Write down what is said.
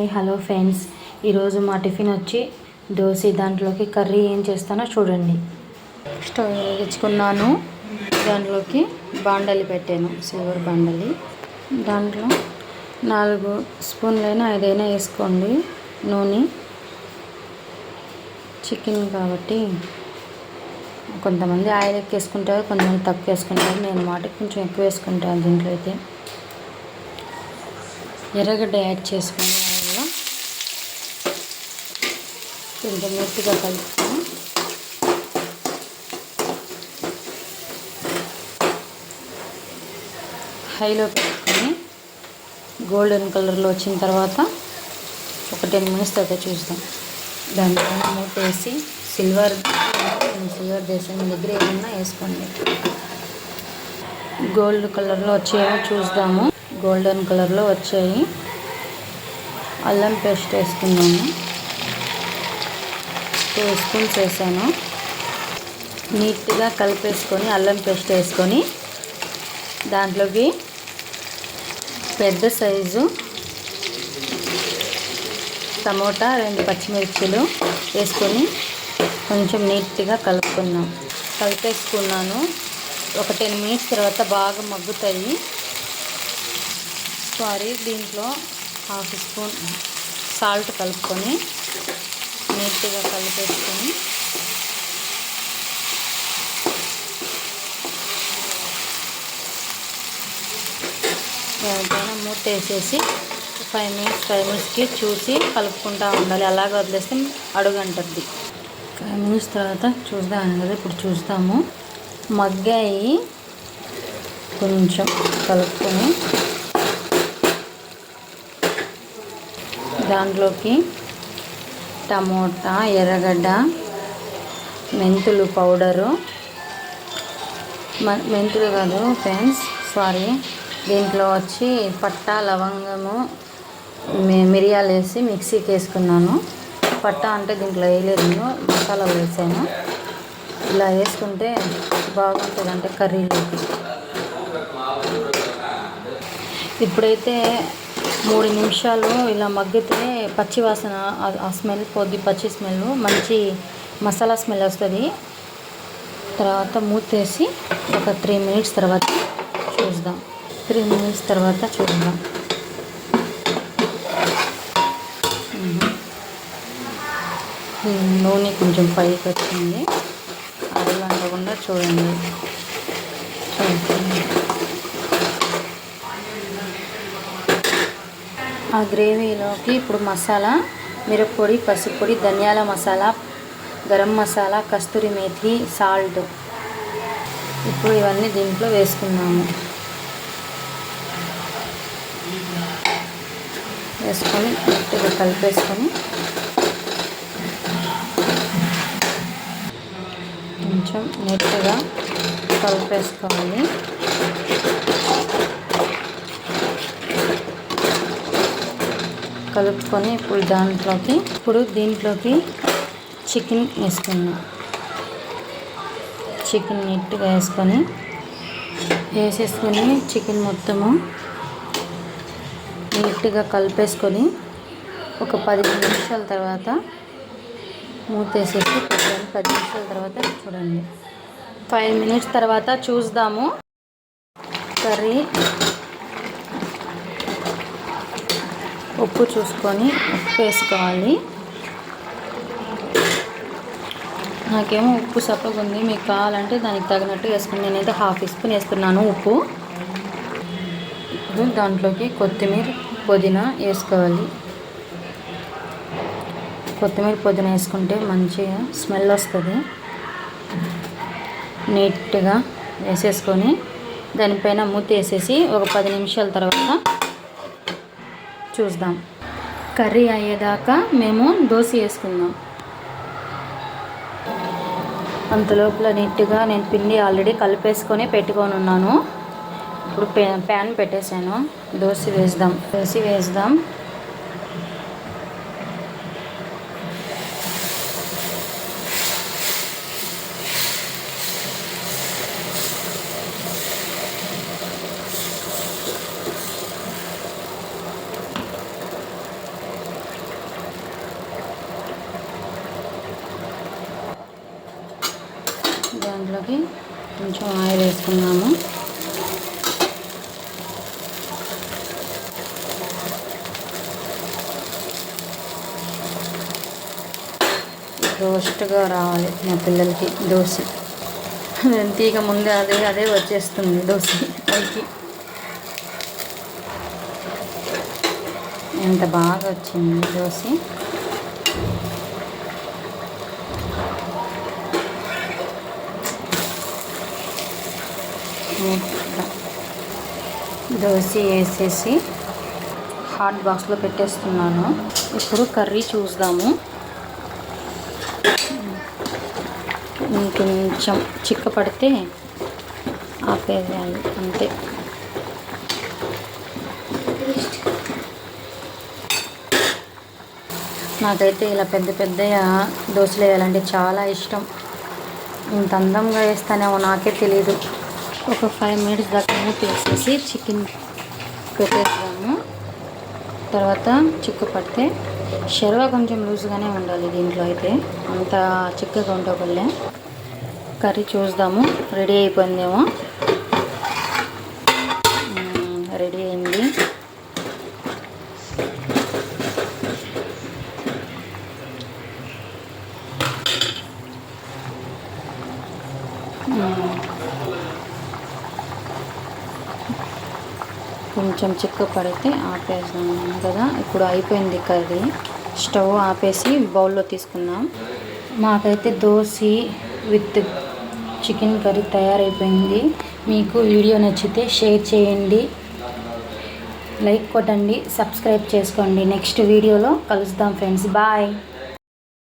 Hi hello friends, ఈరోజు మా tiffin వచ్చి దోశ. దాంట్లోకి కర్రీ ఏం చేస్తానో చూడండి. స్టవ్ వెలిగించుకున్నాను. దాంట్లోకి బాండలి పెట్టాను, సిల్వర్ బాండలి. దాంట్లో 4 స్పూన్లైనా 5 వేసుకోండి నూనె. చికెన్ కాబట్టి కొంతమంది ఆయిల్ ఎక్కువ వేసుకుంటారు, కొంతమంది తక్కువ వేసుకుంటారు. నేను మాటకి కొంచెం ఎక్కువ వేసుకుంటాను. దీంట్లో అయితే ఎర్రగడ్డ యాడ్ చేసుకుని ఆయిల్లో కొంచెం మెత్తగా కలుపుకొని హైలో పెట్టుకొని గోల్డెన్ కలర్లో వచ్చిన తర్వాత ఒక 10 మినిట్స్ తర్వాత చూస్తాం. దానిపైన మూత వేసి సిల్వర్ దేశం మీ దగ్గర ఏమన్నా వేసుకోండి. గోల్డ్ కలర్లో వచ్చేమో చూద్దాము. గోల్డెన్ కలర్లో వచ్చాయి. అల్లం పేస్ట్ వేసుకున్నాను, 2 స్పూన్స్ వేసాను. నీట్గా కలిపేసుకొని అల్లం పేస్ట్ వేసుకొని దాంట్లోకి పెద్ద సైజు టమోటా 2 పచ్చిమిర్చిలు వేసుకొని కొంచెం నీట్గా కలిపేసుకున్నాను. ఒక 10 మినిట్స్ తర్వాత బాగా మగ్గుతాయి. దీంట్లో 1/2 స్పూన్ సాల్ట్ కలుపుకొని నీట్గా కలిపేసుకొని దానిపైన మూత వేసేసి 5 మినిట్స్కి చూసి కలుపుకుంటూ ఉండాలి. అలాగ వదిలేస్తే అడుగంటద్ది. 5 మినిట్స్ తర్వాత చూద్దాం కదా. ఇప్పుడు చూస్తాము. మగ్గాయి. కొంచెం కలుపుకొని దాంట్లోకి టమోటా, ఎర్రగడ్డ, మెంతులు పౌడరు, మెంతులు కాదు ఫ్రెండ్స్, దీంట్లో వచ్చి పట్టా, లవంగము, మిరియాలు వేసి మిక్సీకి వేసుకున్నాను. పట్టా అంటే దీంట్లో వేయలేదు, మసాలాలు వేసాను. ఇలా వేసుకుంటే బాగుంటుంది అంటే కర్రీలోకి. ఇప్పుడైతే 3 నిమిషాలు ఇలా మగ్గితే పచ్చి వాసన, ఆ స్మెల్ పోద్ది. పచ్చి స్మెల్, మంచి మసాలా స్మెల్ వస్తుంది. తర్వాత మూతేసి ఒక 3 మినిట్స్ తర్వాత చూద్దాం. 3 మినిట్స్ తర్వాత చూద్దాం. నూనె కొంచెం పైకి వచ్చింది. అడగంటకుండా చూడండి. ఆ గ్రేవీలోకి ఇప్పుడు మసాలా, మిరప్పొడి, పసుపు పొడి, ధనియాల మసాలా, గరం మసాలా, కస్తూరి మేథి, సాల్ట్, ఇప్పుడు ఇవన్నీ దీంట్లో వేసుకున్నాము. వేసుకొని గట్టిగా కలిపేసుకొని కొంచెం నీట్గా కలిపేసుకోవాలి. కలుపుకొని ఇప్పుడు దీంట్లోకి చికెన్ వేసుకున్నాం. చికెన్ నీట్గా వేసేసుకొని చికెన్ మొత్తము నీట్గా కలిపేసుకొని ఒక 10 నిమిషాల తర్వాత మూతేసేసి 10 నిమిషాల తర్వాత చూడండి. 5 మినిట్స్ తర్వాత చూద్దాము. కర్రీ ఉప్పు చూసుకొని ఉప్పు వేసుకోవాలి. నాకేమో ఉప్పు సప్పగా ఉంది, మీకు కావాలంటే దానికి తగినట్టు వేసుకుని. నేనైతే 1/2 స్పూన్ వేస్తున్నాను ఉప్పు. ఇప్పుడు దాంట్లోకి కొత్తిమీర, పుదీనా వేసుకోవాలి. కొత్తిమీర, పుదీనా వేసుకుంటే మంచిగా స్మెల్ వస్తుంది. నీట్గా వేసేసుకొని దానిపైన మూత వేసేసి ఒక 10 నిమిషాల తర్వాత చూద్దాం. కర్రీ అయ్యేదాకా మేము దోశ వేసుకుందాం. అంతలోపల నీట్గా నేను పిండి ఆల్రెడీ కలిపేసుకొని పెట్టుకొని ఉన్నాను. ఇప్పుడు ప్యాన్ పెట్టేసాను. దోశ వేద్దాం. దీంట్లోకి కొంచెం ఆయిల్ వేసుకున్నాము. రోస్ట్గా రావాలి మా పిల్లలకి దోశ. తీగ ముందే అదే వచ్చేస్తుంది దోశ పైకి. ఎంత బాగా వచ్చింది దోశ. దోశ వేసేసి హాట్ బాక్స్లో పెట్టేస్తున్నాను. ఇప్పుడు కర్రీ చూద్దాము. కొంచెం చిక్క పడితే ఆపేయాలి అంతే. నాకైతే ఇలా పెద్ద దోశలు వేయాలంటే చాలా ఇష్టం. ఇంత అందంగా వేస్తానేమో నాకే తెలీదు. ఒక 5 minutes దాకా మూత వేసేసి చికెన్ పెట్టేస్తాము. తర్వాత చిక్కు పడితే షెర్వా కొంచెం లూజ్గానే ఉండాలి దీంట్లో, అయితే అంత చిక్కగా ఉండకూడలే. కర్రీ చూద్దాము రెడీ అయిపోయిందేమో. రెడీ అయింది. కొంచెం చిక్క పడితే ఆపేసాము కదా. ఇప్పుడు అయిపోయింది కర్రీ. స్టవ్ ఆపేసి బౌల్లో తీసుకుందాం. మాకైతే దోశ విత్ చికెన్ కర్రీ తయారైపోయింది. మీకు వీడియో నచ్చితే షేర్ చేయండి, లైక్ కొట్టండి, సబ్స్క్రైబ్ చేసుకోండి. నెక్స్ట్ వీడియోలో కలుద్దాం ఫ్రెండ్స్. బాయ్.